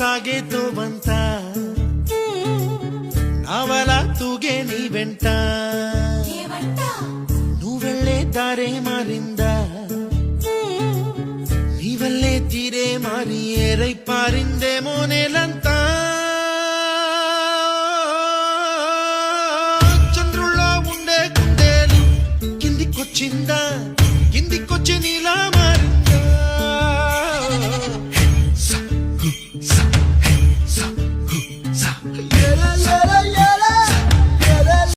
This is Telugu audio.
సాగేతో వంత నావల తూగే నీ వెంట నువ్వెళ్ళే దారే మారిందా నీ వల్లే తీరే మారి ఏరై పారిందేమో నేలంతా చంద్రుల్లో ఉండే గుండెలు కిందికొచ్చిందా